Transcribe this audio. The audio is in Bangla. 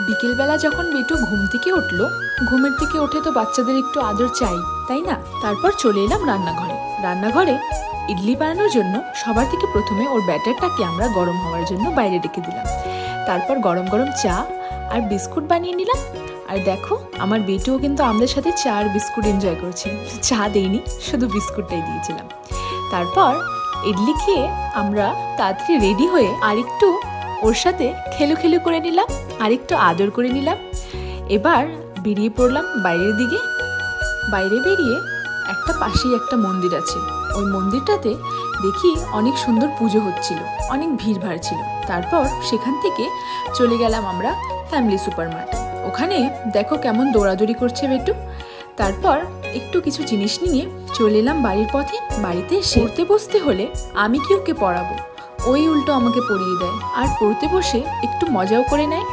বিকেলবেলা যখন বেটু ঘুম থেকে উঠলো, ঘুমের থেকে উঠে তো বাচ্চাদের একটু আদর চাই, তাই না? তারপর চলে এলাম রান্নাঘরে ইডলি বানানোর জন্য। সবার থেকে প্রথমে ওর ব্যাটারটাকে আমরা গরম হওয়ার জন্য বাইরে রেখে দিলাম। তারপর গরম গরম চা আর বিস্কুট বানিয়ে নিলাম। আর দেখো, আমার বেটুও কিন্তু আমাদের সাথে চা আর বিস্কুট এনজয় করছে। চা দেইনি, শুধু বিস্কুটটাই দিয়েছিলাম। তারপর ইডলি খেয়ে আমরা তাড়াতাড়ি রেডি হয়ে আরেকটু ওর সাথে খেলু করে নিলাম, আরেকটু আদর করে নিলাম। এবার বেরিয়ে পড়লাম বাইরের দিকে। বাইরে বেরিয়ে পাশেই একটা মন্দির আছে, ওই মন্দিরটাতে দেখি অনেক সুন্দর পুজো হচ্ছিল, অনেক ভিড়ভাড় ছিল। তারপর সেখান থেকে চলে গেলাম আমরা ফ্যামিলি সুপারমার্কেট। ওখানে দেখো কেমন দৌড়াদৌড়ি করছে বেটু। তারপর একটু কিছু জিনিস নিয়ে চলে এলাম বাড়ির পথে। বাড়িতে পড়তে বসতে হলে আমি কি ওকে পড়াবো, ওই উল্টো আমাকে পড়িয়ে দেয়। আর পড়তে বসে একটু মজাও করে নেয়।